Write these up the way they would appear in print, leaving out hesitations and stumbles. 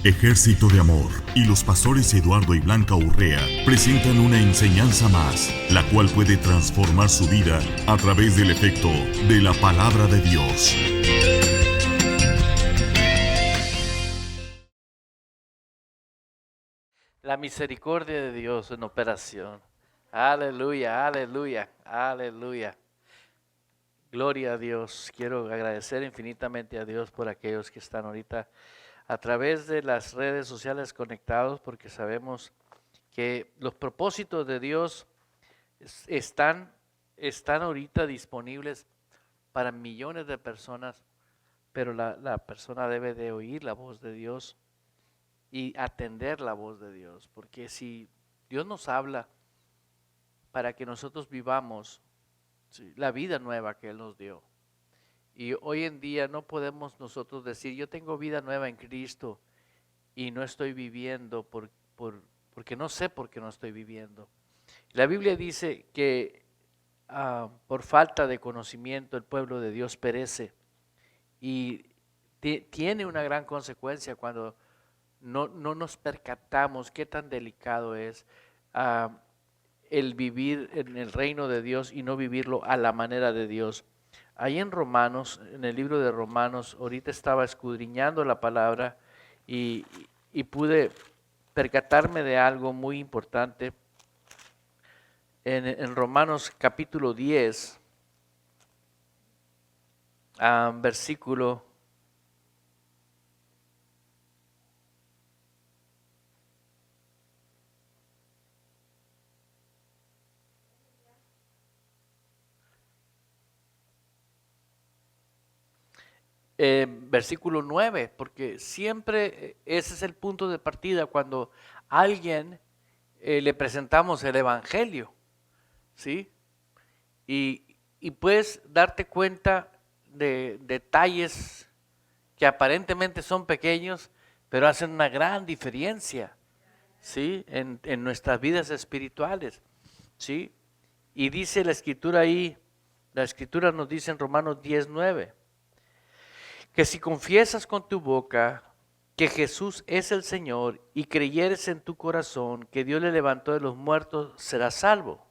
Ejército de Amor y los pastores Eduardo y Blanca Urrea presentan una enseñanza más, la cual puede transformar su vida a través del efecto de la palabra de Dios. La misericordia de Dios en operación. Aleluya, aleluya, aleluya. Gloria a Dios. Quiero agradecer infinitamente a Dios por aquellos que están ahorita a través de las redes sociales conectados, porque sabemos que los propósitos de Dios están ahorita disponibles para millones de personas, pero la persona debe de oír la voz de Dios y atender la voz de Dios, porque si Dios nos habla para que nosotros vivamos la vida nueva que Él nos dio, y hoy en día no podemos nosotros decir yo tengo vida nueva en Cristo y no estoy viviendo porque no sé por qué no estoy viviendo. La Biblia dice que por falta de conocimiento el pueblo de Dios perece, y tiene una gran consecuencia cuando no nos percatamos qué tan delicado es el vivir en el reino de Dios y no vivirlo a la manera de Dios. Ahí en Romanos, en el libro de Romanos, ahorita estaba escudriñando la palabra y pude percatarme de algo muy importante. En Romanos capítulo 10, versículo versículo 9, porque siempre ese es el punto de partida cuando a alguien le presentamos el evangelio, ¿sí? Y puedes darte cuenta de detalles que aparentemente son pequeños, pero hacen una gran diferencia, ¿sí? En nuestras vidas espirituales, ¿sí? Y dice la escritura ahí, la escritura nos dice en Romanos 10:9, que si confiesas con tu boca que Jesús es el Señor y creyeres en tu corazón que Dios le levantó de los muertos, serás salvo.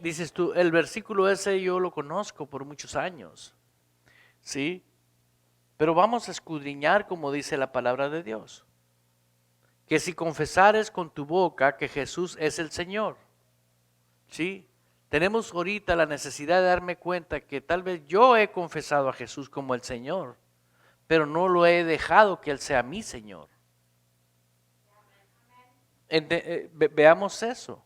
Dices tú, el versículo ese yo lo conozco por muchos años, ¿sí? Pero vamos a escudriñar como dice la palabra de Dios. Que si confesares con tu boca que Jesús es el Señor, ¿sí? Tenemos ahorita la necesidad de darme cuenta que tal vez yo he confesado a Jesús como el Señor, pero no lo he dejado que Él sea mi Señor. Veamos eso.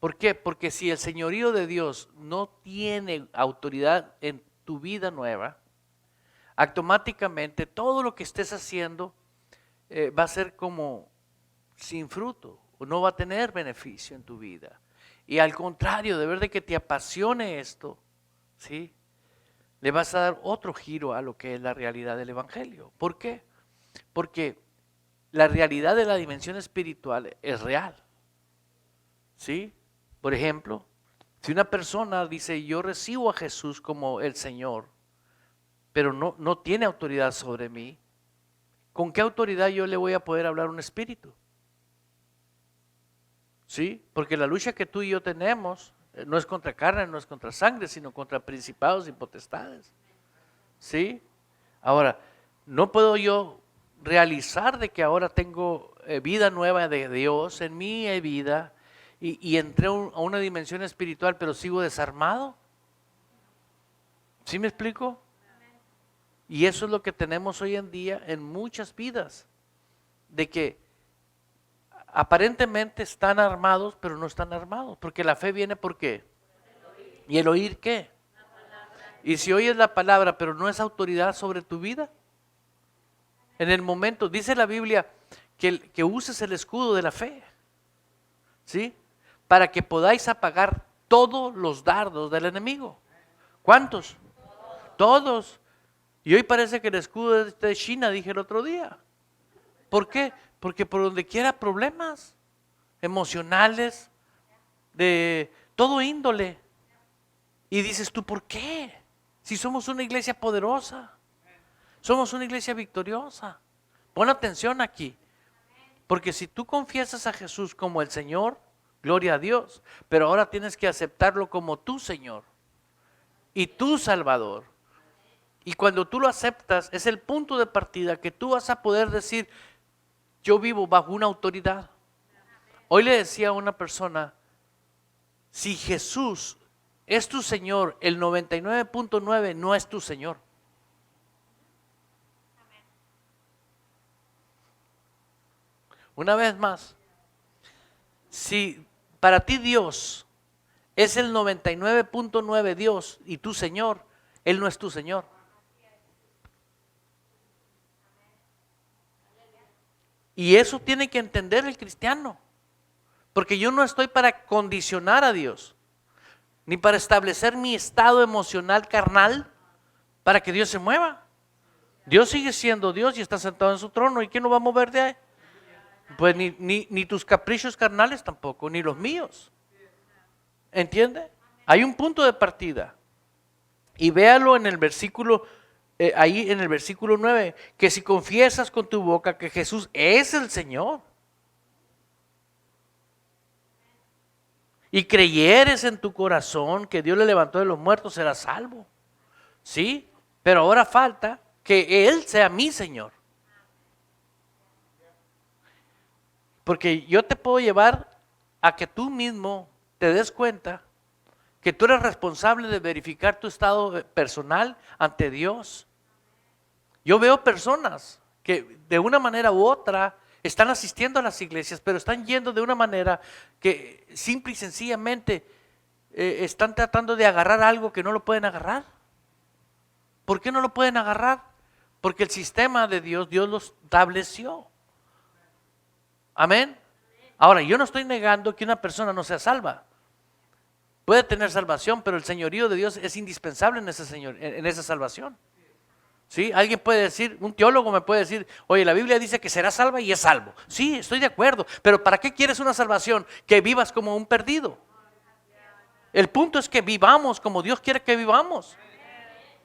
¿Por qué? Porque si el señorío de Dios no tiene autoridad en tu vida nueva, automáticamente todo lo que estés haciendo va a ser como sin fruto, o no va a tener beneficio en tu vida. Y al contrario, de ver de que te apasione esto, ¿sí? Le vas a dar otro giro a lo que es la realidad del Evangelio. ¿Por qué? Porque la realidad de la dimensión espiritual es real, ¿sí? Por ejemplo, si una persona dice yo recibo a Jesús como el Señor, pero no tiene autoridad sobre mí, ¿con qué autoridad yo le voy a poder hablar a un espíritu? ¿Sí? Porque la lucha que tú y yo tenemos no es contra carne, no es contra sangre, sino contra principados y potestades. ¿Sí? Ahora, no puedo yo realizar de que ahora tengo vida nueva de Dios en mi vida y entré a una dimensión espiritual, pero sigo desarmado. ¿Sí me explico? Y eso es lo que tenemos hoy en día en muchas vidas, de que aparentemente están armados, pero no están armados, porque la fe viene ¿por qué? ¿Y el oír qué? Y si oyes la palabra, pero no es autoridad sobre tu vida, en el momento, dice la Biblia, que uses el escudo de la fe, ¿sí? Para que podáis apagar todos los dardos del enemigo. ¿Cuántos? Todos. Y hoy parece que el escudo es de China, dije el otro día. ¿Por qué? Porque por donde quiera problemas emocionales, de todo índole. Y dices tú, ¿por qué? Si somos una iglesia poderosa, somos una iglesia victoriosa. Pon atención aquí. Porque si tú confiesas a Jesús como el Señor, gloria a Dios, pero ahora tienes que aceptarlo como tu Señor y tu Salvador. Y cuando tú lo aceptas, es el punto de partida que tú vas a poder decir, yo vivo bajo una autoridad. Hoy le decía a una persona, si Jesús es tu Señor, el 99.9 no es tu Señor. Una vez más, si para ti Dios es el 99.9 Dios y tu Señor, Él no es tu Señor. Y eso tiene que entender el cristiano, porque yo no estoy para condicionar a Dios, ni para establecer mi estado emocional carnal para que Dios se mueva. Dios sigue siendo Dios y está sentado en su trono, ¿y quién lo va a mover de ahí? Pues ni tus caprichos carnales tampoco, ni los míos. ¿Entiende? Hay un punto de partida. Y véalo en el versículo, ahí en el versículo 9, que si confiesas con tu boca que Jesús es el Señor y creyeres en tu corazón que Dios le levantó de los muertos, serás salvo. ¿Sí? Pero ahora falta que Él sea mi Señor. Porque yo te puedo llevar a que tú mismo te des cuenta que tú eres responsable de verificar tu estado personal ante Dios. Yo veo personas que de una manera u otra están asistiendo a las iglesias, pero están yendo de una manera que simple y sencillamente están tratando de agarrar algo que no lo pueden agarrar. ¿Por qué no lo pueden agarrar? Porque el sistema de Dios lo estableció. Amén. Ahora, yo no estoy negando que una persona no sea salva. Puede tener salvación, pero el señorío de Dios es indispensable en esa salvación. ¿Sí? Alguien puede decir, un teólogo me puede decir, oye, la Biblia dice que será salva y es salvo. Sí, estoy de acuerdo, pero ¿para qué quieres una salvación? Que vivas como un perdido. El punto es que vivamos como Dios quiere que vivamos.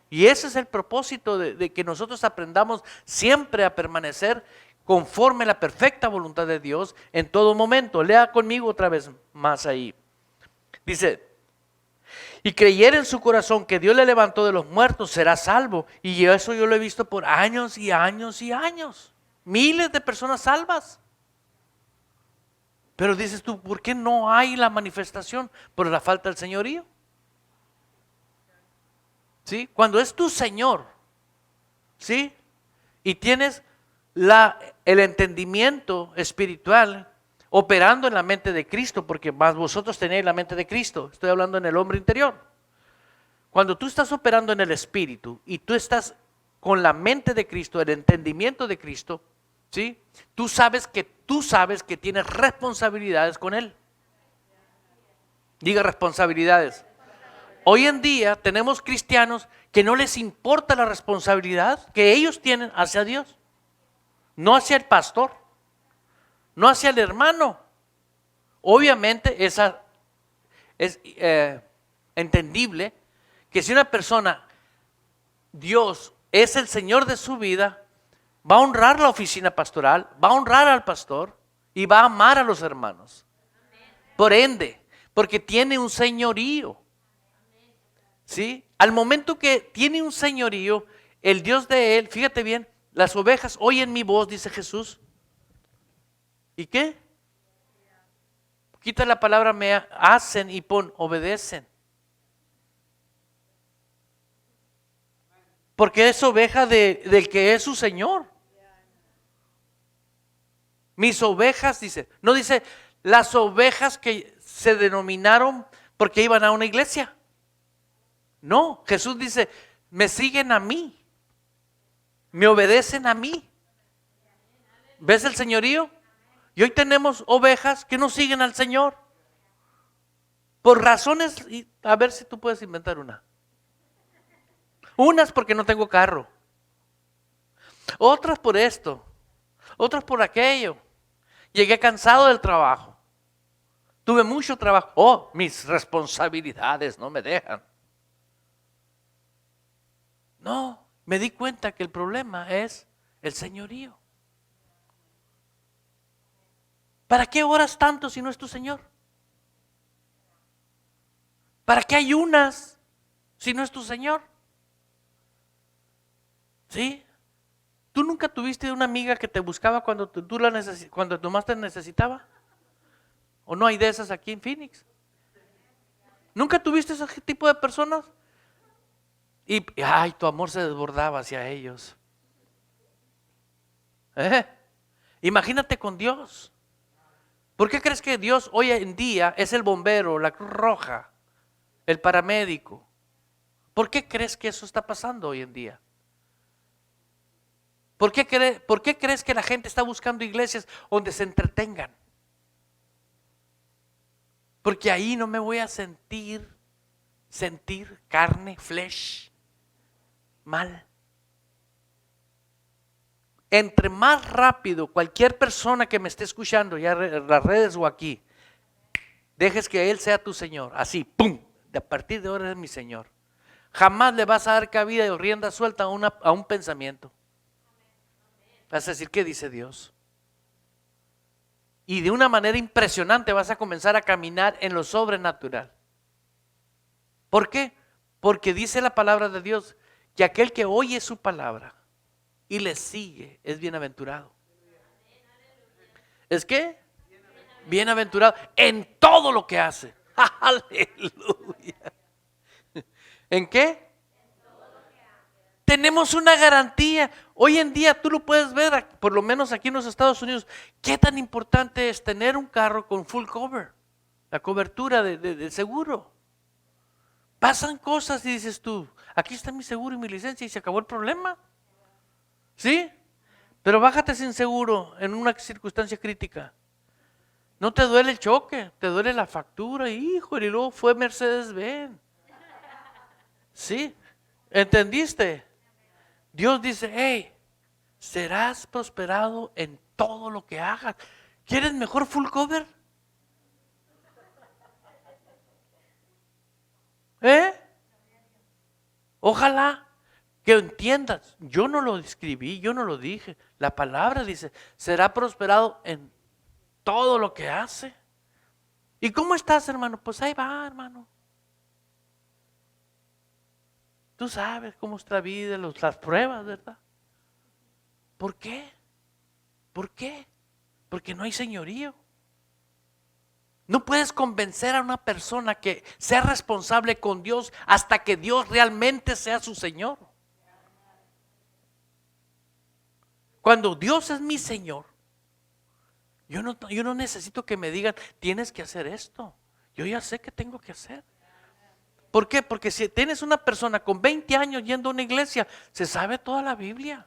Y ese es el propósito de que nosotros aprendamos siempre a permanecer conforme a la perfecta voluntad de Dios en todo momento. Lea conmigo otra vez más ahí. Dice, y creyera en su corazón que Dios le levantó de los muertos, será salvo. Y eso yo lo he visto por años y años y años. Miles de personas salvas. Pero dices tú, ¿por qué no hay la manifestación? Por la falta del señorío. ¿Sí? Cuando es tu Señor, ¿sí? Y tienes el entendimiento espiritual operando en la mente de Cristo, porque más vosotros tenéis la mente de Cristo. Estoy hablando en el hombre interior. Cuando tú estás operando en el espíritu y tú estás con la mente de Cristo, el entendimiento de Cristo, ¿sí? Tú sabes que tienes responsabilidades con Él. Diga responsabilidades. Hoy en día tenemos cristianos que no les importa la responsabilidad que ellos tienen hacia Dios. No hacia el pastor, no hacia el hermano. Obviamente es entendible que si una persona, Dios es el Señor de su vida, va a honrar la oficina pastoral, va a honrar al pastor y va a amar a los hermanos. Por ende, porque tiene un señorío. ¿Sí? Al momento que tiene un señorío, el Dios de él, fíjate bien, las ovejas oyen mi voz, dice Jesús. ¿Y qué? Quita la palabra me hacen y pon obedecen. Porque es oveja del que es su Señor. Mis ovejas, dice, no dice las ovejas que se denominaron porque iban a una iglesia. No, Jesús dice, me siguen a mí. Me obedecen a mí. ¿Ves el señorío? Y hoy tenemos ovejas que no siguen al Señor. Por razones, a ver si tú puedes inventar una. Unas porque no tengo carro. Otras por esto. Otras por aquello. Llegué cansado del trabajo. Tuve mucho trabajo. Oh, mis responsabilidades no me dejan. No. Me di cuenta que el problema es el señorío. ¿Para qué oras tanto si no es tu Señor? ¿Para qué ayunas si no es tu Señor? ¿Sí? ¿Tú nunca tuviste una amiga que te buscaba cuando cuando más te necesitaba? ¿O no hay de esas aquí en Phoenix? ¿Nunca tuviste ese tipo de personas? Y ay, tu amor se desbordaba hacia ellos. Imagínate con Dios. ¿Por qué crees que Dios hoy en día es el bombero, la Cruz Roja, el paramédico? ¿Por qué crees que eso está pasando hoy en día? ¿Por qué crees que la gente está buscando iglesias donde se entretengan? Porque ahí no me voy a sentir carne, flesh, mal. Entre más rápido cualquier persona que me esté escuchando, ya en las redes o aquí, dejes que Él sea tu Señor, así, ¡pum! De a partir de ahora es mi Señor. Jamás le vas a dar cabida y rienda suelta a un pensamiento. Vas a decir, ¿qué dice Dios? Y de una manera impresionante vas a comenzar a caminar en lo sobrenatural. ¿Por qué? Porque dice la palabra de Dios que aquel que oye su palabra y le sigue es bienaventurado. ¿Es qué? Bienaventurado en todo lo que hace. Aleluya. ¿En qué? Tenemos una garantía. Hoy en día tú lo puedes ver, por lo menos aquí en los Estados Unidos, qué tan importante es tener un carro con full cover, la cobertura de seguro. Pasan cosas y dices tú, aquí está mi seguro y mi licencia y se acabó el problema. ¿Sí? Pero bájate sin seguro en una circunstancia crítica. No te duele el choque, te duele la factura, híjole, y luego fue Mercedes-Benz. ¿Sí? ¿Entendiste? Dios dice, hey, serás prosperado en todo lo que hagas. ¿Quieres mejor full cover? Ojalá que entiendas, yo no lo escribí, yo no lo dije. La palabra dice, será prosperado en todo lo que hace. ¿Y cómo estás, hermano? Pues ahí va, hermano. Tú sabes cómo es la vida, las pruebas, ¿verdad? ¿Por qué? ¿Por qué? Porque no hay señorío. No puedes convencer a una persona que sea responsable con Dios hasta que Dios realmente sea su Señor. Cuando Dios es mi Señor, yo no necesito que me digan, tienes que hacer esto. Yo ya sé que tengo que hacer. ¿Por qué? Porque si tienes una persona con 20 años yendo a una iglesia, se sabe toda la Biblia.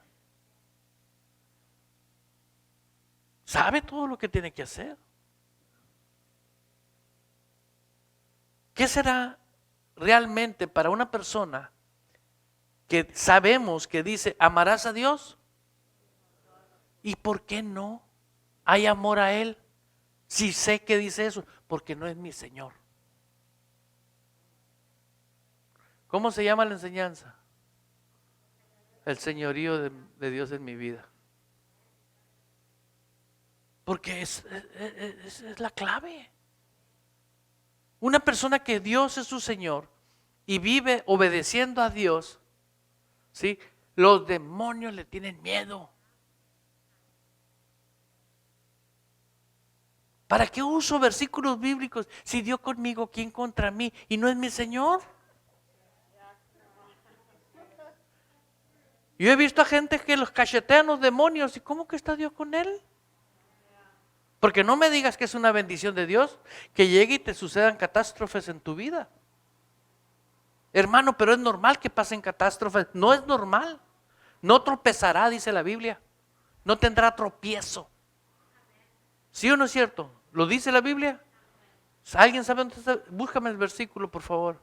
Sabe todo lo que tiene que hacer. ¿Qué será realmente para una persona que sabemos que dice, amarás a Dios? ¿Y por qué no hay amor a Él? Si sé que dice eso, porque no es mi Señor. ¿Cómo se llama la enseñanza? El señorío de Dios en mi vida. Porque es la clave. Una persona que Dios es su Señor y vive obedeciendo a Dios, ¿sí? Los demonios le tienen miedo. ¿Para qué uso versículos bíblicos? Si Dios conmigo, ¿quién contra mí? Y no es mi Señor. Yo he visto a gente que los cachetean los demonios. ¿Y cómo que está Dios con él? Porque no me digas que es una bendición de Dios que llegue y te sucedan catástrofes en tu vida. Hermano, pero es normal que pasen catástrofes. No es normal. No tropezará, dice la Biblia. No tendrá tropiezo. ¿Sí o no es cierto? ¿Lo dice la Biblia? ¿Alguien sabe dónde está? Búscame el versículo, por favor.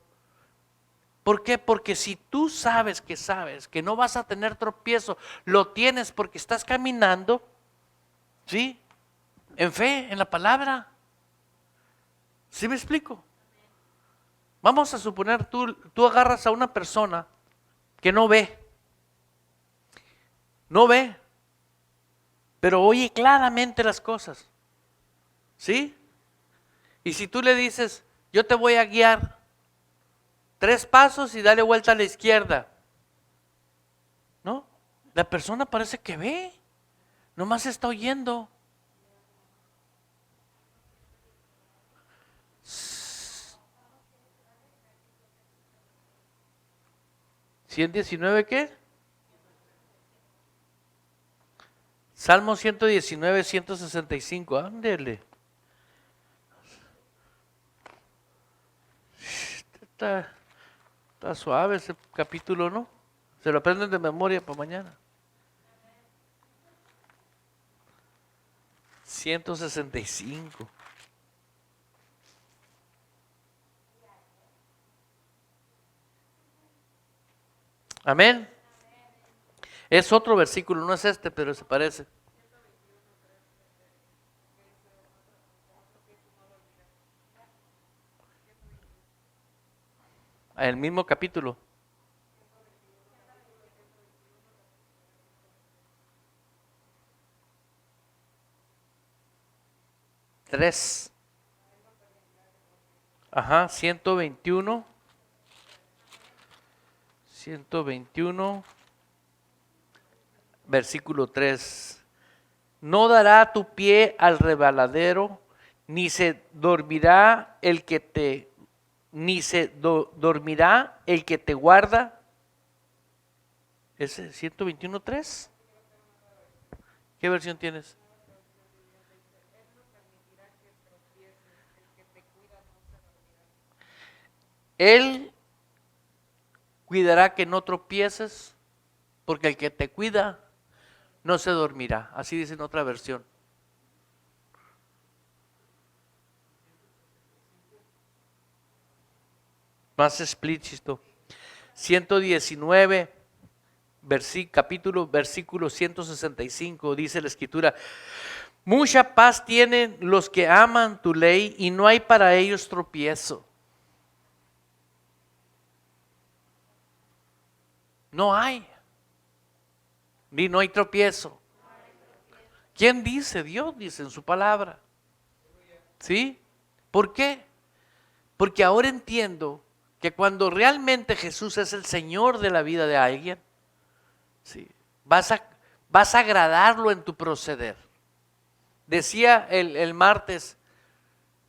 ¿Por qué? Porque si tú sabes que no vas a tener tropiezo, lo tienes porque estás caminando, ¿sí? En fe, en la palabra. ¿Sí me explico? Vamos a suponer, tú agarras a una persona que no ve, pero oye claramente las cosas. ¿Sí? Y si tú le dices, yo te voy a guiar 3 pasos y dale vuelta a la izquierda, ¿no? La persona parece que ve, nomás está oyendo. ¿119 qué? Salmo 119, 165, ándele. Está suave ese capítulo, ¿no? Se lo aprenden de memoria para mañana. 165. Amén. Es otro versículo, no es este, pero se parece. El mismo capítulo. Tres. Ajá, 121. 121. Versículo 3. No dará tu pie al rebaladero, ni se dormirá el que te dormirá el que te guarda. ¿Ese 121.3? ¿Qué versión tienes? Él cuidará que no tropieces, porque el que te cuida no se dormirá. Así dice en otra versión. Más explícito. 119, versículo 165, dice la Escritura: mucha paz tienen los que aman tu ley y no hay para ellos tropiezo. No hay. Ni no hay tropiezo. ¿Quién dice? Dios dice en su palabra. ¿Sí? ¿Por qué? Porque ahora entiendo que cuando realmente Jesús es el Señor de la vida de alguien, ¿sí?, vas a agradarlo en tu proceder. Decía el martes,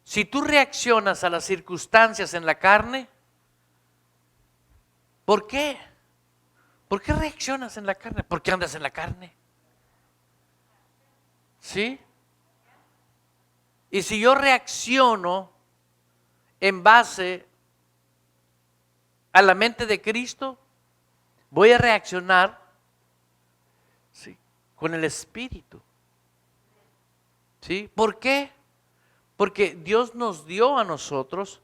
si tú reaccionas a las circunstancias en la carne, ¿por qué? ¿Por qué reaccionas en la carne? ¿Por qué andas en la carne? ¿Sí? Y si yo reacciono en base a la mente de Cristo, voy a reaccionar, ¿sí?, con el Espíritu. ¿Sí? ¿Por qué? Porque Dios nos dio a nosotros,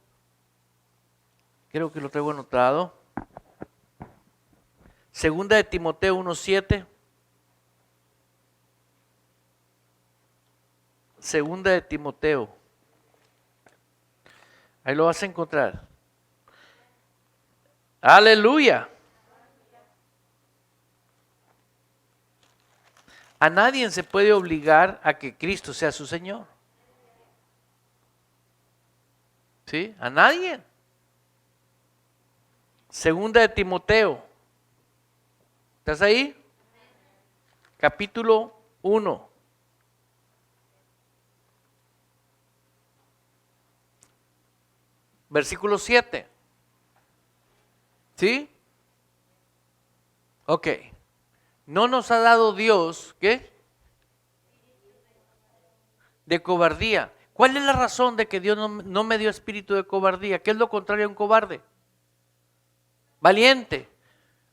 creo que lo traigo anotado, Segunda de Timoteo 1:7. Segunda de Timoteo. Ahí lo vas a encontrar. Aleluya. A nadie se puede obligar a que Cristo sea su Señor. ¿Sí? A nadie. Segunda de Timoteo. ¿Estás ahí? Capítulo 1. Versículo 7. ¿Sí? Ok. No nos ha dado Dios, ¿qué? De cobardía. ¿Cuál es la razón de que Dios no me dio espíritu de cobardía? ¿Qué es lo contrario a un cobarde? Valiente.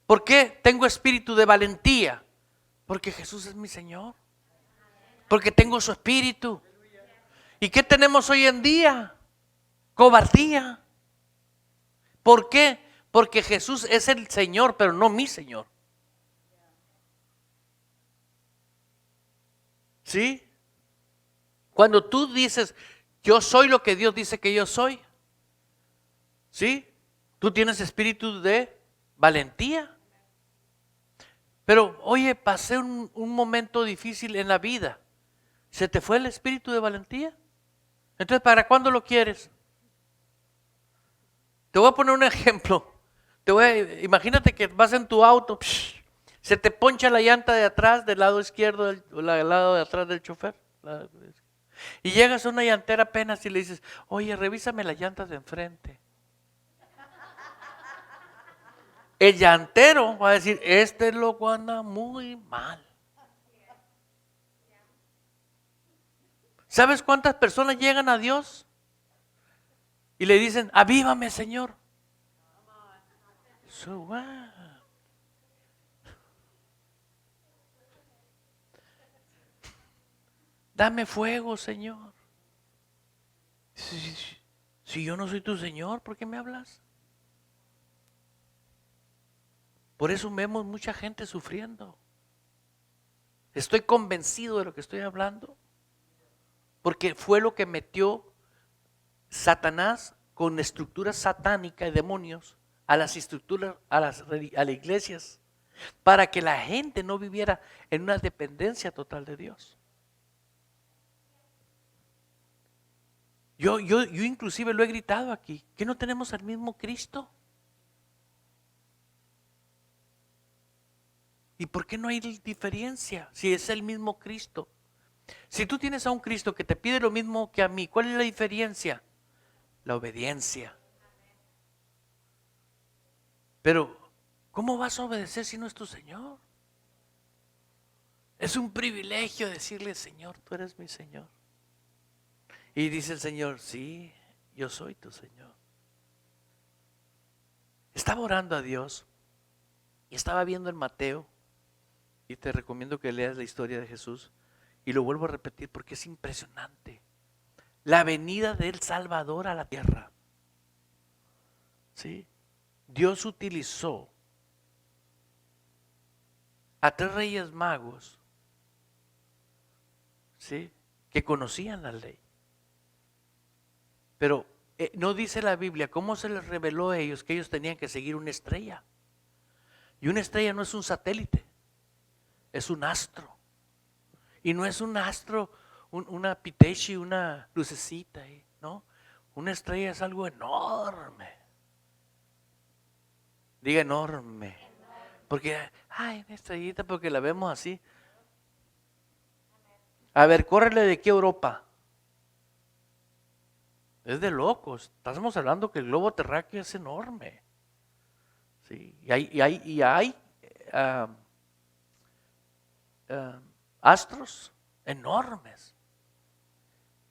¿Por qué tengo espíritu de valentía? Porque Jesús es mi Señor. Porque tengo su espíritu. ¿Y qué tenemos hoy en día? Cobardía. ¿Por qué? Porque Jesús es el Señor, pero no mi Señor. ¿Sí? Cuando tú dices, yo soy lo que Dios dice que yo soy, ¿sí? Tú tienes espíritu de valentía. Pero, oye, pasé un momento difícil en la vida. ¿Se te fue el espíritu de valentía? Entonces, ¿para cuándo lo quieres? Te voy a poner un ejemplo. Imagínate que vas en tu auto, se te poncha la llanta de atrás, del lado izquierdo, del lado de atrás del chofer. Y llegas a una llantera apenas y le dices, oye, revísame las llantas de enfrente. El llantero va a decir, este loco anda muy mal. ¿Sabes cuántas personas llegan a Dios? Y le dicen, avívame, Señor. So what? Dame fuego, Señor. Si yo no soy tu Señor, ¿por qué me hablas? Por eso vemos mucha gente sufriendo. Estoy convencido de lo que estoy hablando. Porque fue lo que metió Satanás con estructuras satánicas y demonios a las estructuras, a las iglesias, para que la gente no viviera en una dependencia total de Dios. Yo inclusive lo he gritado aquí, que no tenemos al mismo Cristo. ¿Y por qué no hay diferencia si es el mismo Cristo? Si tú tienes a un Cristo que te pide lo mismo que a mí, ¿cuál es la diferencia? La obediencia. Pero, ¿cómo vas a obedecer si no es tu Señor? Es un privilegio decirle, Señor, tú eres mi Señor. Y dice el Señor, sí, yo soy tu Señor. Estaba orando a Dios y estaba viendo en Mateo, y te recomiendo que leas la historia de Jesús, y lo vuelvo a repetir porque es impresionante. La venida del Salvador a la tierra. ¿Sí? Dios utilizó a 3 reyes magos, ¿sí?, que conocían la ley. Pero no dice la Biblia cómo se les reveló a ellos que ellos tenían que seguir una estrella. Y una estrella no es un satélite, es un astro. Y no es un astro, una piteshi, una lucecita, ¿no? Una estrella es algo enorme. Diga enorme. Porque, ay, una estrellita porque la vemos así. A ver, córrele de aquí a Europa. Es de locos. Estamos hablando que el globo terráqueo es enorme. ¿Sí? Y hay astros enormes.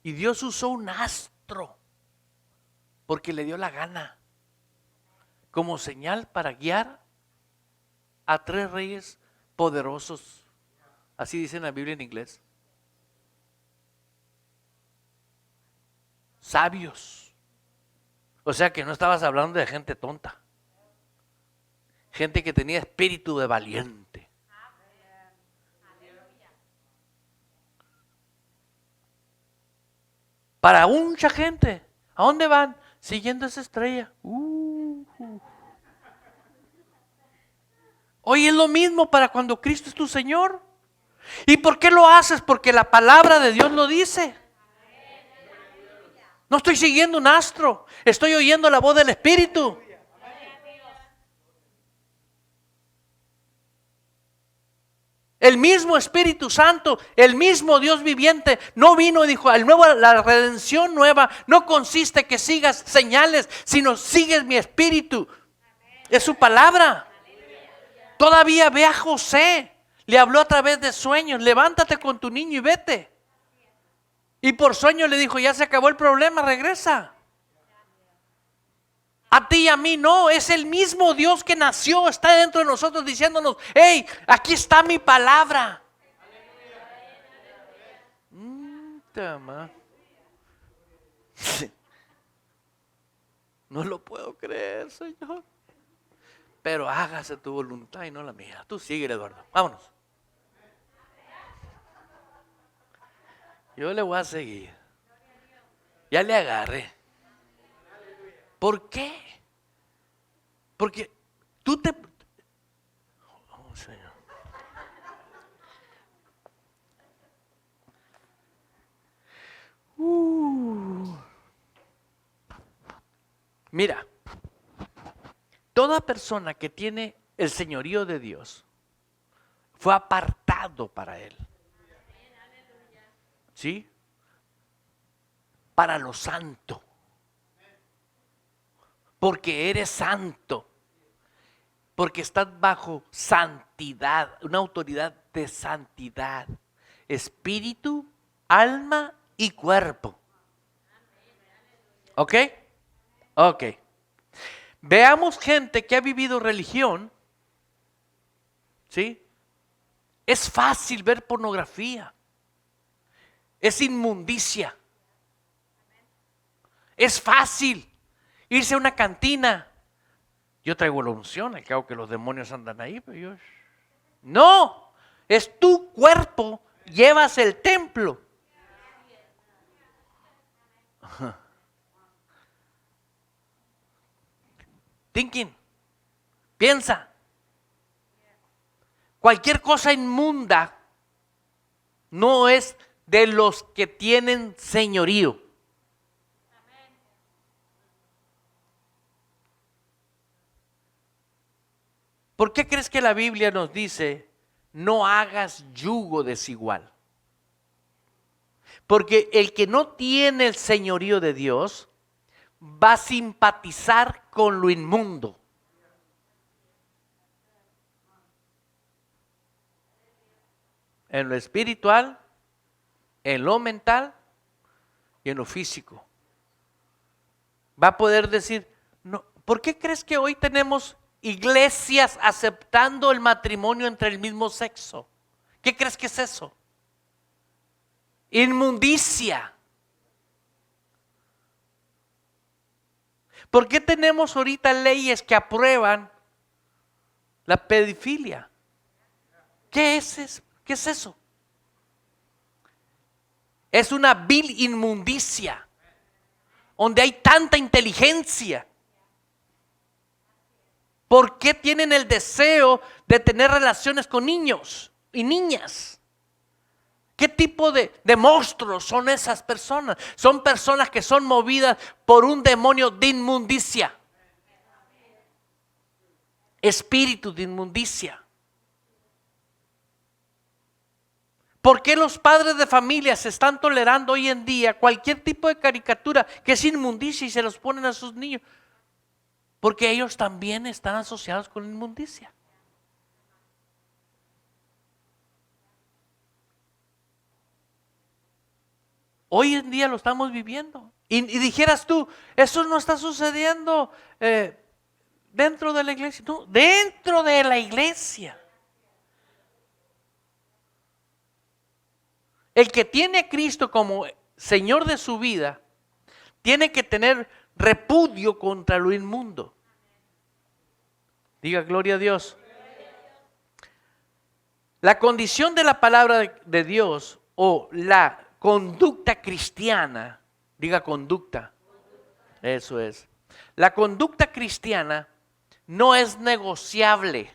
Y Dios usó un astro porque le dio la gana como señal para guiar a 3 reyes poderosos. Así dice en la Biblia en inglés. Sabios. O sea que no estabas hablando de gente tonta. Gente que tenía espíritu de valiente. Para mucha gente, ¿a dónde van? Siguiendo esa estrella. Hoy es lo mismo para cuando Cristo es tu Señor. ¿Y por qué lo haces? Porque la palabra de Dios lo dice. No estoy siguiendo un astro, estoy oyendo la voz del Espíritu. El mismo Espíritu Santo, el mismo Dios viviente, no vino y dijo, la redención nueva no consiste que sigas señales, sino sigues mi Espíritu. Es su palabra. Todavía ve a José, le habló a través de sueños, levántate con tu niño y vete. Y por sueño le dijo, ya se acabó el problema, regresa. A ti y a mí no, es el mismo Dios que nació, está dentro de nosotros diciéndonos, hey, aquí está mi palabra. No lo puedo creer, Señor. Pero hágase tu voluntad y no la mía. Tú sigue, Eduardo. Vámonos. Yo le voy a seguir. Ya le agarré. ¿Por qué? Porque tú te... Oh, Señor. Mira, toda persona que tiene el señorío de Dios fue apartado para Él. ¿Sí? Para lo santo. Porque eres santo. Porque estás bajo santidad, una autoridad de santidad. Espíritu, alma y cuerpo. ¿Ok? Ok. Veamos gente que ha vivido religión. ¿Sí? Es fácil ver pornografía. Es inmundicia. Es fácil irse a una cantina. Yo traigo la unción, al cabo que los demonios andan ahí. Pero no, es tu cuerpo, llevas el templo. Thinking, piensa. Cualquier cosa inmunda no es de los que tienen señorío. ¿Por qué crees que la Biblia nos dice no hagas yugo desigual? Porque el que no tiene el señorío de Dios va a simpatizar con lo inmundo. En lo espiritual, en lo mental y en lo físico. Va a poder decir, no, ¿por qué crees que hoy tenemos iglesias aceptando el matrimonio entre el mismo sexo? ¿Qué crees que es eso? Inmundicia. ¿Por qué tenemos ahorita leyes que aprueban la pedofilia? ¿Qué es eso? ¿Qué es eso? Es una vil inmundicia donde hay tanta inteligencia. ¿Por qué tienen el deseo de tener relaciones con niños y niñas? ¿Qué tipo de monstruos son esas personas? Son personas que son movidas por un demonio de inmundicia. Espíritu de inmundicia. ¿Por qué los padres de familia se están tolerando hoy en día cualquier tipo de caricatura que es inmundicia y se los ponen a sus niños? Porque ellos también están asociados con la inmundicia. Hoy en día lo estamos viviendo. Y dijeras tú, eso no está sucediendo dentro de la iglesia. No, dentro de la iglesia. El que tiene a Cristo como Señor de su vida, tiene que tener repudio contra lo inmundo. Diga gloria a Dios. La condición de la palabra de Dios o la conducta cristiana, diga conducta, eso es. La conducta cristiana no es negociable.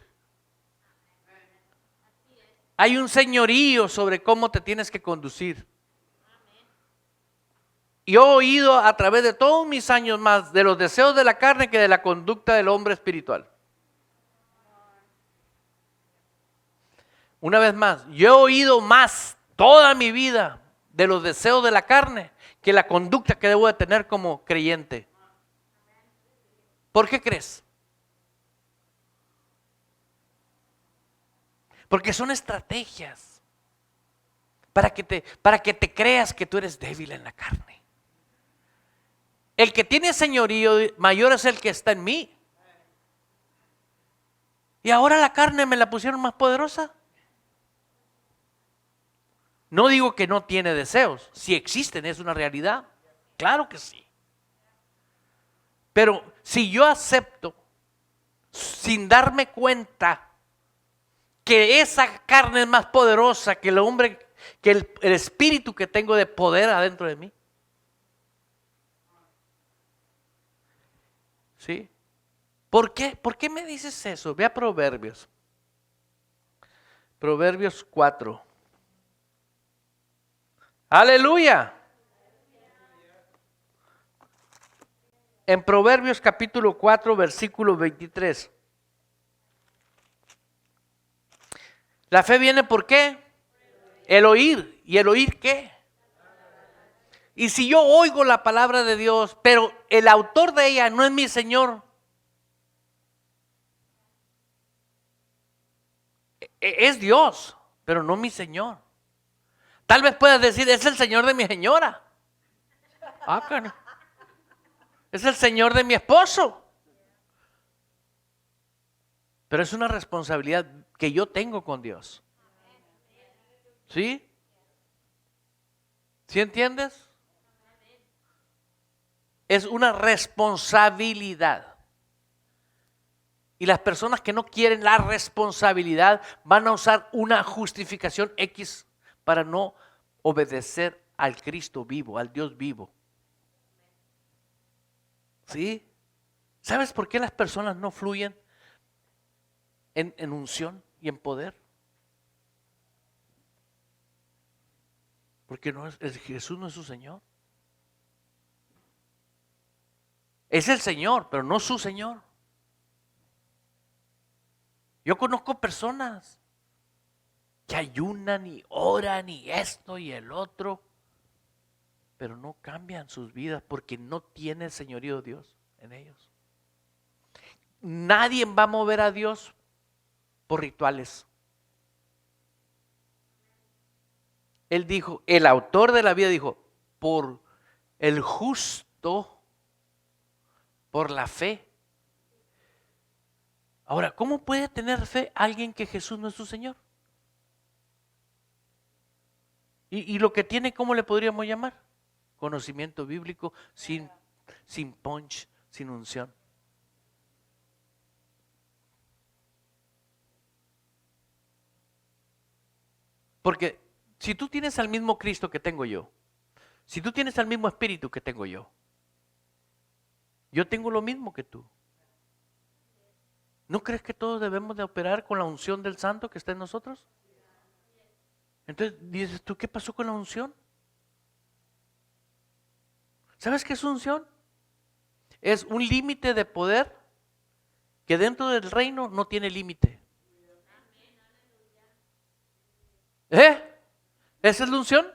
Hay un señorío sobre cómo te tienes que conducir. Yo he oído a través de todos mis años más de los deseos de la carne que de la conducta del hombre espiritual. Una vez más, yo he oído más toda mi vida de los deseos de la carne que la conducta que debo de tener como creyente. ¿Por qué crees? Porque son estrategias para que te creas que tú eres débil en la carne. El que tiene señorío mayor es el que está en mí. Y ahora la carne me la pusieron más poderosa. No digo que no tiene deseos, si existen, es una realidad. Claro que sí. Pero si yo acepto, sin darme cuenta, que esa carne es más poderosa que el hombre, que el espíritu que tengo de poder adentro de mí. ¿Sí? ¿Por qué? ¿Por qué me dices eso? Ve a Proverbios. Proverbios 4. Aleluya. en Proverbios capítulo 4, versículo 23. La fe viene ¿por qué? El oír. ¿Y el oír qué? Y si yo oigo la palabra de Dios, pero el autor de ella no es mi Señor, es Dios, pero no mi Señor. Tal vez puedas decir, es el Señor de mi señora. Carajo. Es el Señor de mi esposo. Pero es una responsabilidad que yo tengo con Dios. ¿Sí? ¿Sí entiendes? Es una responsabilidad. Y las personas que no quieren la responsabilidad van a usar una justificación X para no obedecer al Cristo vivo, al Dios vivo. ¿Sí? ¿Sabes por qué las personas no fluyen en unción y en poder? Porque Jesús no es su Señor. Es el Señor, pero no su Señor. Yo conozco personas que ayunan y oran y esto y el otro, pero no cambian sus vidas porque no tiene el señorío de Dios en ellos. Nadie va a mover a Dios por rituales. Él dijo, el autor de la vida dijo, por el justo, por la fe. Ahora, ¿cómo puede tener fe alguien que Jesús no es su Señor? Y lo que tiene, ¿cómo le podríamos llamar? Conocimiento bíblico sin punch, sin unción. Porque si tú tienes al mismo Cristo que tengo yo, si tú tienes al mismo Espíritu que tengo yo tengo lo mismo que tú. ¿No crees que todos debemos de operar con la unción del Santo que está en nosotros? Entonces dices tú, ¿qué pasó con la unción? ¿Sabes qué es unción? Es un límite de poder que dentro del reino no tiene límite. ¿Esa es la unción?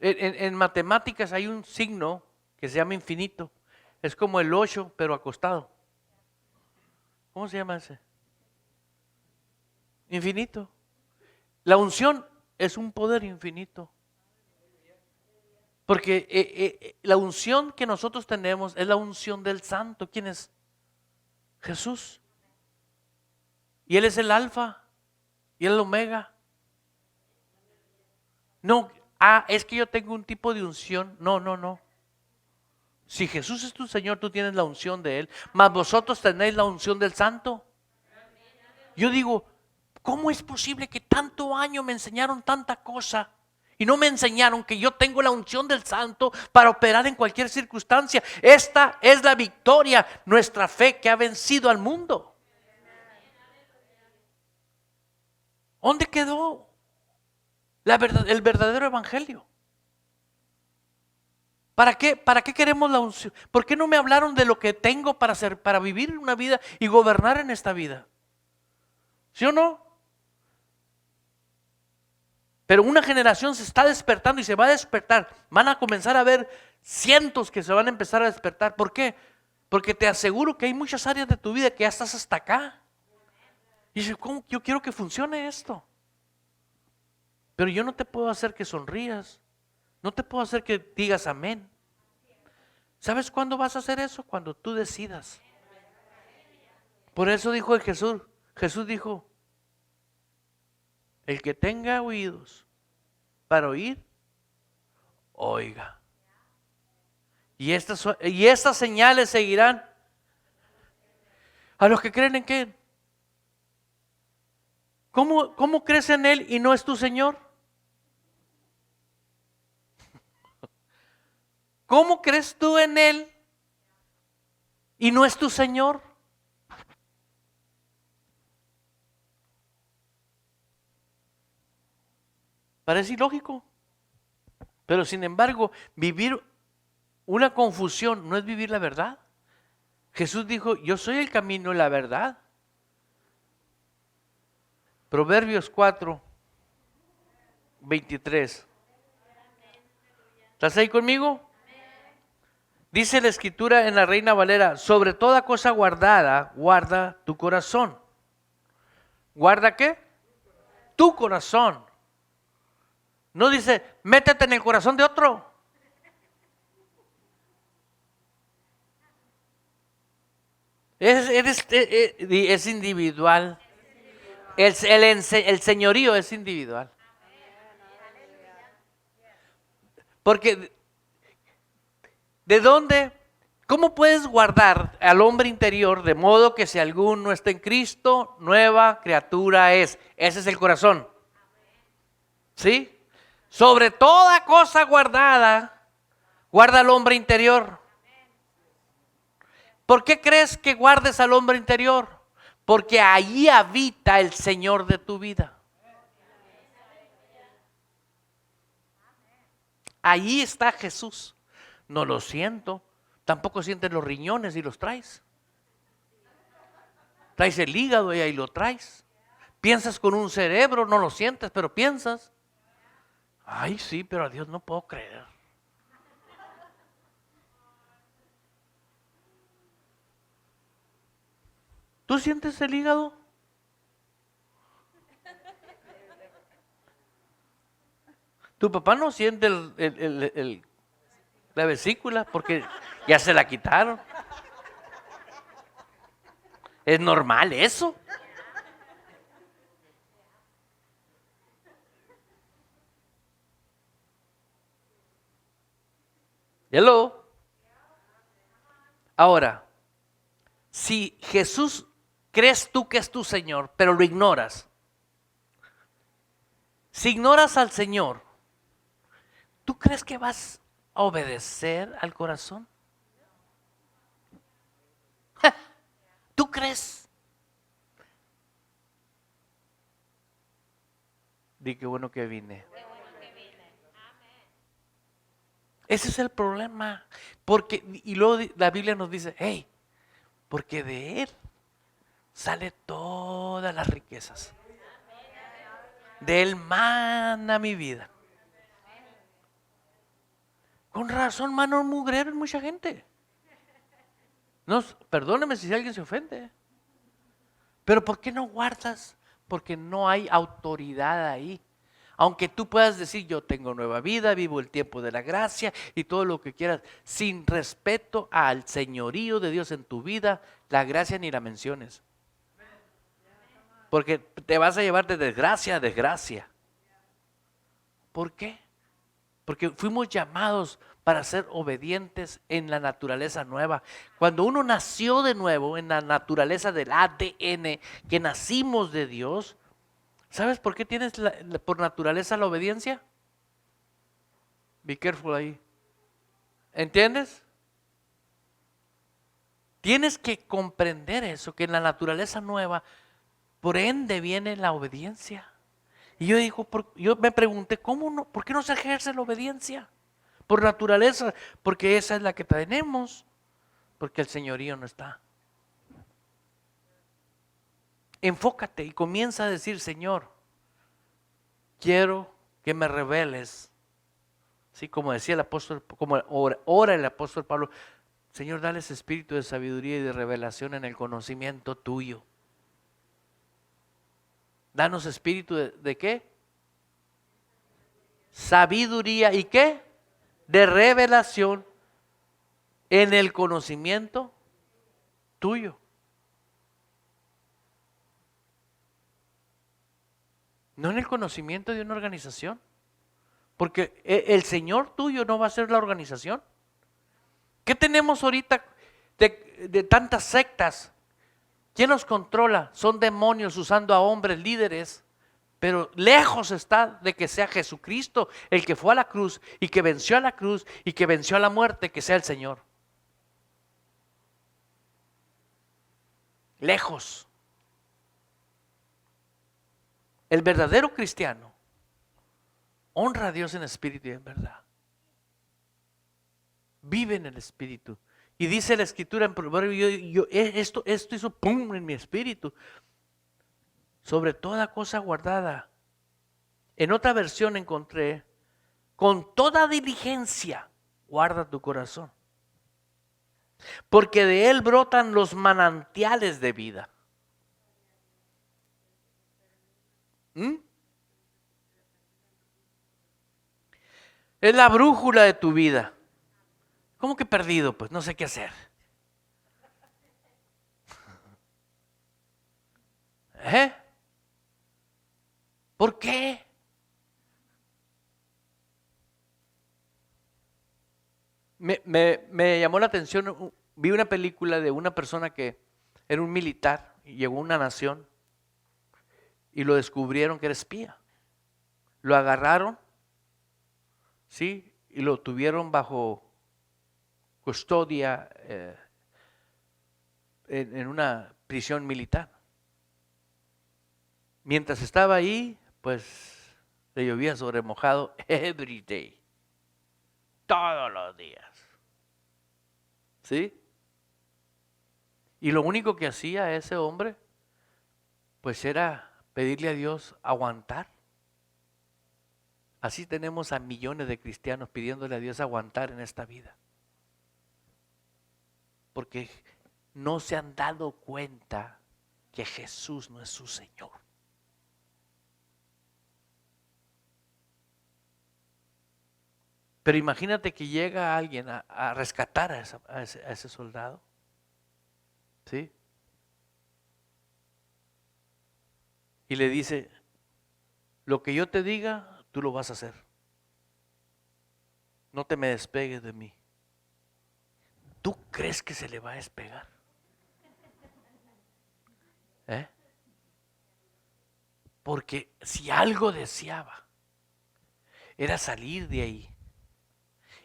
En matemáticas hay un signo que se llama infinito. Es como el 8, pero acostado. ¿Cómo se llama ese? Infinito. La unción es un poder infinito. Porque la unción que nosotros tenemos es la unción del Santo. ¿Quién es? Jesús. Y Él es el alfa y el omega. No, es que yo tengo un tipo de unción. No. Si Jesús es tu Señor, tú tienes la unción de Él. Mas vosotros tenéis la unción del Santo. Yo digo, ¿cómo es posible que tanto año me enseñaron tanta cosa y no me enseñaron que yo tengo la unción del Santo para operar en cualquier circunstancia? Esta es la victoria, nuestra fe que ha vencido al mundo. ¿Dónde quedó el verdadero evangelio? ¿Para qué queremos la unción? ¿Por qué no me hablaron de lo que tengo para hacer, para vivir una vida y gobernar en esta vida? ¿Sí o no? Pero una generación se está despertando y se va a despertar. Van a comenzar a ver cientos que se van a empezar a despertar. ¿Por qué? Porque te aseguro que hay muchas áreas de tu vida que ya estás hasta acá. Y dices, ¿cómo? Yo quiero que funcione esto. Pero yo no te puedo hacer que sonrías. No te puedo hacer que digas amén. ¿Sabes cuándo vas a hacer eso? Cuando tú decidas. Por eso dijo Jesús. Jesús dijo, el que tenga oídos para oír, oiga. Y estas señales seguirán a los que creen en qué. ¿Cómo crees en Él y no es tu Señor? ¿Cómo crees tú en Él y no es tu Señor? Parece ilógico. Pero sin embargo, vivir una confusión no es vivir la verdad. Jesús dijo, yo soy el camino y la verdad. Proverbios 4, 23. ¿Estás ahí conmigo? Dice la escritura en la Reina Valera, sobre toda cosa guardada, guarda tu corazón. ¿Guarda qué? Tu corazón. No dice, métete en el corazón de otro. Es individual. El señorío es individual. Porque, ¿de dónde? ¿Cómo puedes guardar al hombre interior de modo que si alguno está en Cristo, nueva criatura es? Ese es el corazón. ¿Sí? Sobre toda cosa guardada, guarda al hombre interior. ¿Por qué crees que guardes al hombre interior? Porque allí habita el Señor de tu vida. Allí está Jesús. No lo siento. Tampoco sientes los riñones y los traes. Traes el hígado y ahí lo traes. Piensas con un cerebro, no lo sientes, pero piensas. Ay, sí, pero a Dios no puedo creer. ¿Tú sientes el hígado? Tu papá no siente la vesícula porque ya se la quitaron. Es normal eso. Hello. Ahora, si Jesús crees tú que es tu Señor, pero lo ignoras. Si ignoras al Señor, ¿tú crees que vas a obedecer al corazón? ¿Tú crees? Di qué bueno que vine. Ese es el problema. Porque, y luego la Biblia nos dice, hey, porque de Él sale todas las riquezas. De Él mana mi vida. Con razón, mano mugrero en mucha gente. No, perdóneme si alguien se ofende. Pero ¿por qué no guardas? Porque no hay autoridad ahí. Aunque tú puedas decir, yo tengo nueva vida, vivo el tiempo de la gracia y todo lo que quieras, sin respeto al señorío de Dios en tu vida, la gracia ni la menciones. Porque te vas a llevar de desgracia a desgracia. ¿Por qué? Porque fuimos llamados para ser obedientes en la naturaleza nueva. Cuando uno nació de nuevo en la naturaleza del ADN, que nacimos de Dios, ¿sabes por qué tienes por naturaleza la obediencia? Be careful ahí. ¿Entiendes? Tienes que comprender eso, que en la naturaleza nueva, por ende viene la obediencia. Y yo me pregunté, ¿por qué no se ejerce la obediencia? Por naturaleza, porque esa es la que tenemos, porque el señorío no está. Enfócate y comienza a decir, Señor, quiero que me reveles. Sí, como decía el apóstol, como ora el apóstol Pablo, Señor, dale ese espíritu de sabiduría y de revelación en el conocimiento tuyo. Danos espíritu ¿de qué? Sabiduría y qué? De revelación en el conocimiento tuyo. No en el conocimiento de una organización. Porque el Señor tuyo no va a ser la organización. ¿Qué tenemos ahorita de tantas sectas? ¿Quién los controla? Son demonios usando a hombres líderes. Pero lejos está de que sea Jesucristo el que fue a la cruz y que venció a la cruz y que venció a la muerte, que sea el Señor. Lejos. El verdadero cristiano honra a Dios en espíritu y en verdad. Vive en el Espíritu. Y dice la Escritura en Proverbios, esto hizo pum en mi espíritu. Sobre toda cosa guardada. En otra versión encontré, con toda diligencia guarda tu corazón, porque de él brotan los manantiales de vida. Es la brújula de tu vida. ¿Cómo que perdido? Pues no sé qué hacer. ¿Por qué? Me llamó la atención, vi una película de una persona que era un militar y llegó a una nación y lo descubrieron que era espía. Lo agarraron, ¿sí? Y lo tuvieron bajo custodia en una prisión militar. Mientras estaba ahí, pues le llovía sobre mojado every day, todos los días. ¿Sí? Y lo único que hacía ese hombre, pues era pedirle a Dios aguantar. Así tenemos a millones de cristianos pidiéndole a Dios aguantar en esta vida. Porque no se han dado cuenta que Jesús no es su Señor. Pero imagínate que llega alguien a rescatar a ese soldado. ¿Sí? Y le dice, lo que yo te diga, tú lo vas a hacer. No te me despegues de mí. ¿Tú crees que se le va a despegar? Porque si algo deseaba, era salir de ahí.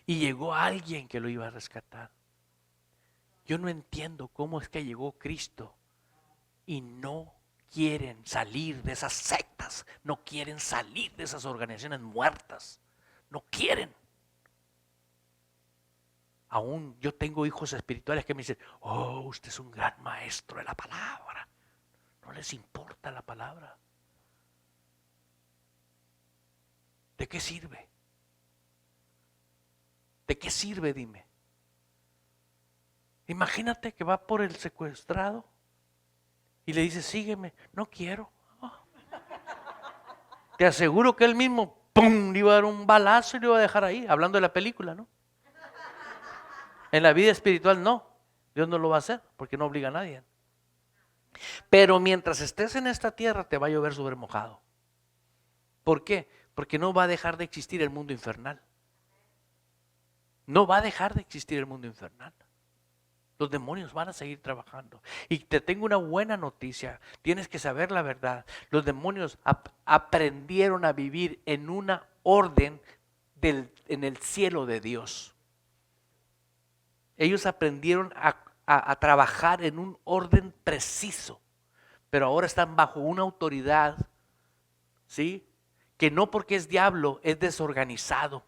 Y llegó alguien que lo iba a rescatar. Yo no entiendo cómo es que llegó Cristo y no quieren salir de esas sectas, no quieren salir de esas organizaciones muertas, no quieren. Aún yo tengo hijos espirituales que me dicen, oh, usted es un gran maestro de la palabra. No les importa la palabra. ¿De qué sirve? ¿De qué sirve, dime? Imagínate que va por el secuestrado y le dice, sígueme. No quiero. Te aseguro que él mismo, ¡pum!, le iba a dar un balazo y le iba a dejar ahí, hablando de la película, ¿no? En la vida espiritual no. Dios no lo va a hacer porque no obliga a nadie. Pero mientras estés en esta tierra te va a llover sobre mojado. ¿Por qué? Porque no va a dejar de existir el mundo infernal. No va a dejar de existir el mundo infernal. Los demonios van a seguir trabajando. Y te tengo una buena noticia. Tienes que saber la verdad. Los demonios aprendieron a vivir en una orden en el cielo de Dios. Ellos aprendieron a trabajar en un orden preciso. Pero ahora están bajo una autoridad, ¿sí?, que no porque es diablo es desorganizado.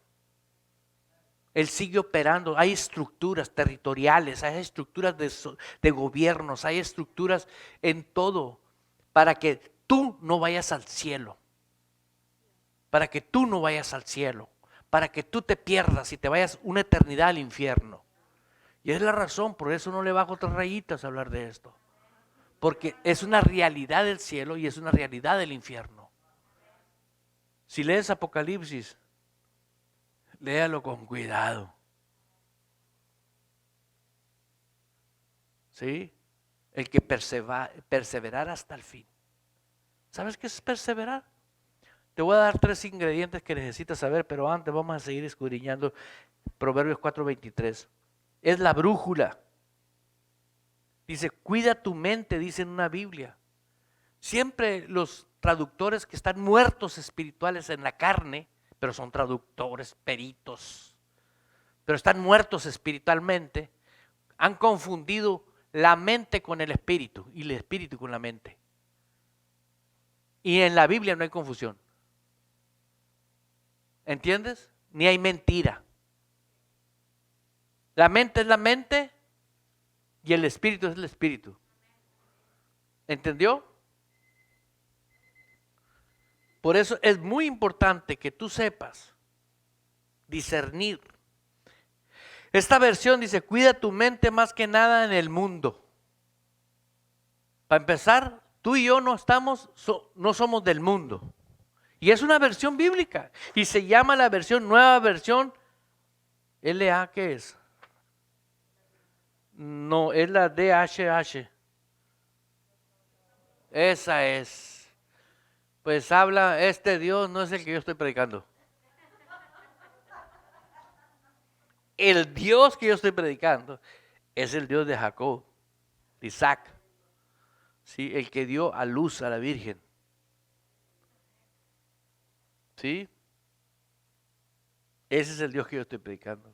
Él sigue operando. Hay estructuras territoriales, hay estructuras de gobiernos, hay estructuras en todo para que tú no vayas al cielo. Para que tú no vayas al cielo. Para que tú te pierdas y te vayas una eternidad al infierno. Y es la razón, por eso no le bajo 3 rayitas a hablar de esto. Porque es una realidad del cielo y es una realidad del infierno. Si lees Apocalipsis, léalo con cuidado. ¿Sí? El que perseverar hasta el fin. ¿Sabes qué es perseverar? Te voy a dar 3 ingredientes que necesitas saber, pero antes vamos a seguir escudriñando Proverbios 4:23. Es la brújula. Dice, cuida tu mente, dice en una Biblia. Siempre los traductores que están muertos espirituales en la carne, pero son traductores, peritos, pero están muertos espiritualmente, han confundido la mente con el espíritu y el espíritu con la mente. Y en la Biblia no hay confusión. ¿Entiendes? Ni hay mentira. La mente es la mente y el espíritu es el espíritu. ¿Entendió? Por eso es muy importante que tú sepas discernir. Esta versión dice, cuida tu mente más que nada en el mundo. Para empezar, tú y yo no somos del mundo. Y es una versión bíblica. Y se llama la versión, nueva versión, LA, ¿qué es? No, es la DHH. Esa es. Pues habla, este Dios no es el que yo estoy predicando. El Dios que yo estoy predicando es el Dios de Jacob, de Isaac, ¿sí? El que dio a luz a la Virgen. ¿Sí? Ese es el Dios que yo estoy predicando.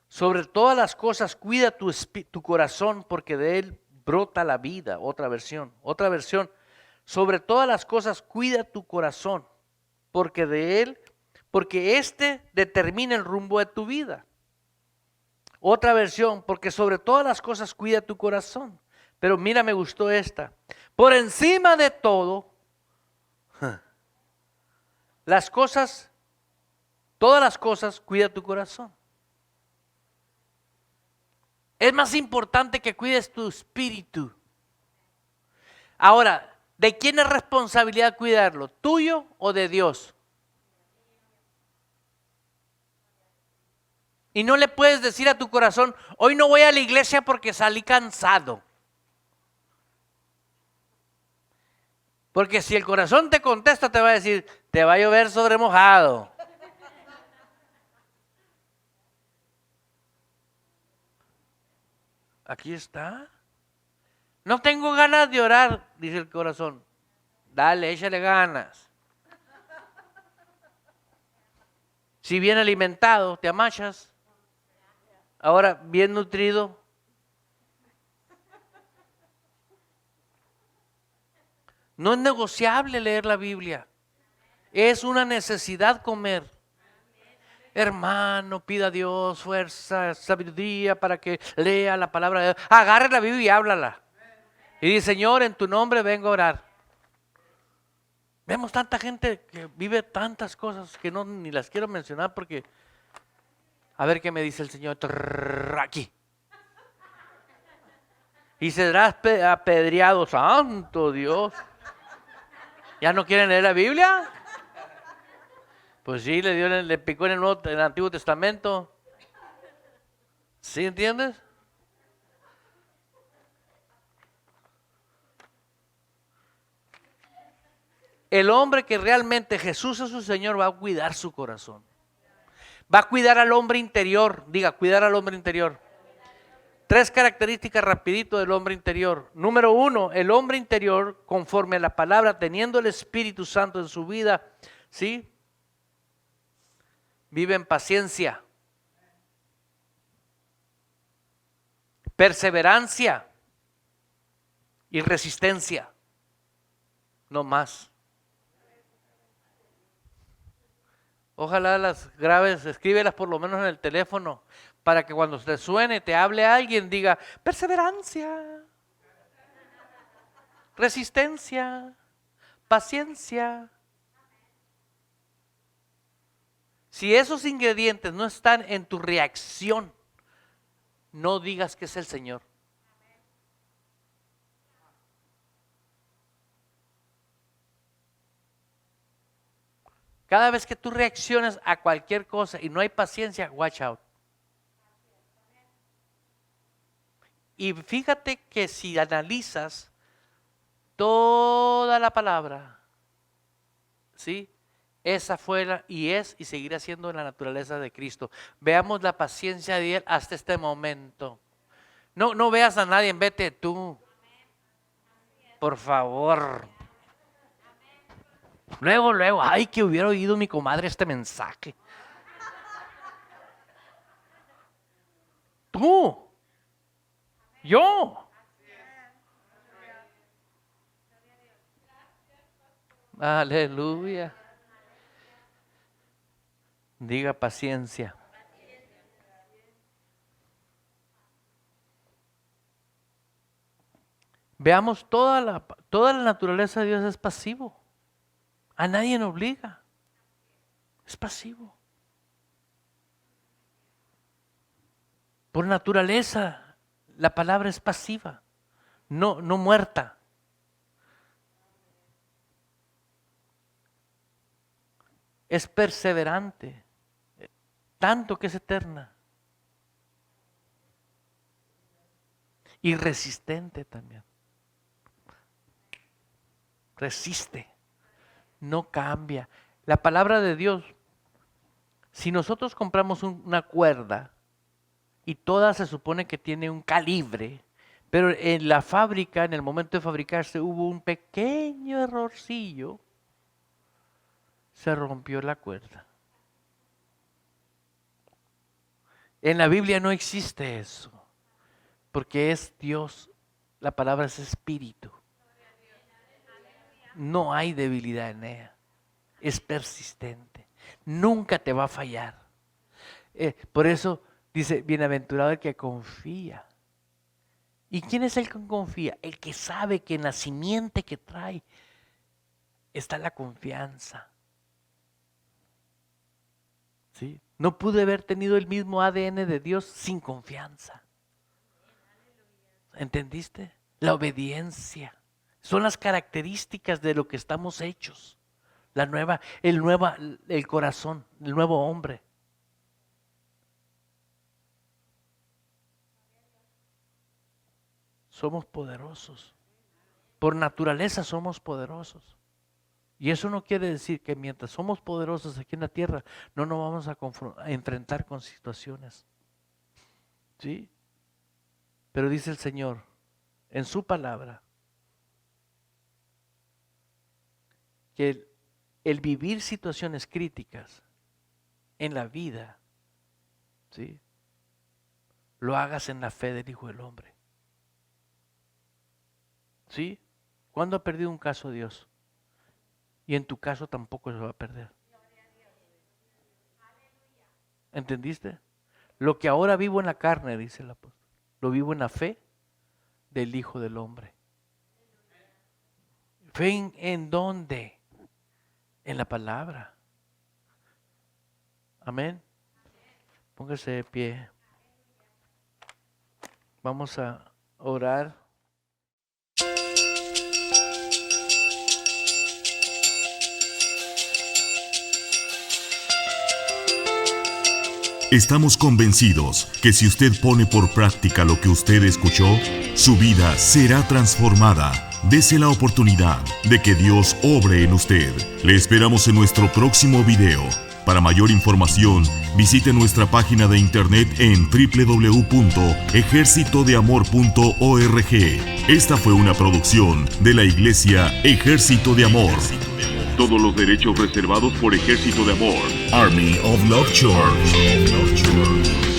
Sobre todas las cosas, cuida tu corazón porque de él brota la vida. Otra versión. Sobre todas las cosas, cuida tu corazón porque de él, porque este determina el rumbo de tu vida. Otra versión, porque sobre todas las cosas, cuida tu corazón. Pero mira, me gustó esta. Por encima de todo, todas las cosas, cuida tu corazón. Es más importante que cuides tu espíritu. Ahora, ¿de quién es responsabilidad cuidarlo? ¿Tuyo o de Dios? Y no le puedes decir a tu corazón, hoy no voy a la iglesia porque salí cansado. Porque si el corazón te contesta, te va a decir, te va a llover sobre mojado. Aquí está. No tengo ganas de orar, dice el corazón. Dale, échale ganas. Si bien alimentado, te amachas. Ahora, bien nutrido. No es negociable leer la Biblia. Es una necesidad comer. Hermano, pida a Dios fuerza, sabiduría para que lea la palabra de Dios. Agarre la Biblia y háblala. Y dice, Señor, en tu nombre vengo a orar. Vemos tanta gente que vive tantas cosas que no ni las quiero mencionar porque a ver qué me dice el Señor aquí. Y serás apedreado, santo Dios. ¿Ya no quieren leer la Biblia? Pues sí, le picó en el Antiguo Testamento. ¿Sí entiendes? El hombre que realmente Jesús es su Señor va a cuidar su corazón. Va a cuidar al hombre interior. Diga, cuidar al hombre interior. 3 características rapidito del hombre interior. Número 1, el hombre interior, conforme a la palabra, teniendo el Espíritu Santo en su vida, ¿sí? Vive en paciencia, perseverancia y resistencia. No más. Ojalá las grabes, escríbelas por lo menos en el teléfono, para que cuando te suene, te hable alguien, diga, perseverancia, resistencia, paciencia. Si esos ingredientes no están en tu reacción, no digas que es el Señor. Cada vez que tú reaccionas a cualquier cosa y no hay paciencia, watch out. Y fíjate que si analizas toda la palabra, ¿sí? Esa fue y seguirá siendo la naturaleza de Cristo. Veamos la paciencia de Él hasta este momento. No veas a nadie, vete tú. Por favor. Luego, ay, que hubiera oído mi comadre este mensaje. Tú. Yo. Aleluya. Diga paciencia. Veamos toda la naturaleza de Dios es pasivo. A nadie le obliga. Es pasivo. Por naturaleza, la palabra es pasiva, no muerta. Es perseverante, tanto que es eterna. Y resistente también. Resiste, no cambia. La palabra de Dios, si nosotros compramos una cuerda y toda se supone que tiene un calibre, pero en la fábrica, en el momento de fabricarse, hubo un pequeño errorcillo, se rompió la cuerda. En la Biblia no existe eso, porque es Dios, la palabra es espíritu. No hay debilidad en ella, es persistente, nunca te va a fallar. Por eso dice, bienaventurado el que confía. ¿Y quién es el que confía? El que sabe que en la simiente que trae está la confianza. ¿Sí? No pude haber tenido el mismo ADN de Dios sin confianza. ¿Entendiste? La obediencia. Son las características de lo que estamos hechos. El corazón, el nuevo hombre. Somos poderosos. Por naturaleza somos poderosos. Y eso no quiere decir que mientras somos poderosos aquí en la tierra, no nos vamos a enfrentar con situaciones. ¿Sí? Pero dice el Señor en su palabra que el vivir situaciones críticas en la vida, ¿sí?, lo hagas en la fe del Hijo del Hombre. ¿Sí? ¿Cuándo ha perdido un caso Dios? Y en tu caso tampoco se va a perder. ¿Entendiste? Lo que ahora vivo en la carne, dice el apóstol, lo vivo en la fe del Hijo del Hombre. ¿Fe en dónde? En la palabra. Amén. Póngase de pie. Vamos a orar. Estamos convencidos que si usted pone por práctica lo que usted escuchó, su vida será transformada. Dese la oportunidad de que Dios obre en usted. Le esperamos en nuestro próximo video. Para mayor información, visite nuestra página de internet en www.ejercitodeamor.org. Esta fue una producción de la Iglesia Ejército de Amor. Todos los derechos reservados por Ejército de Amor. Army of Love Church.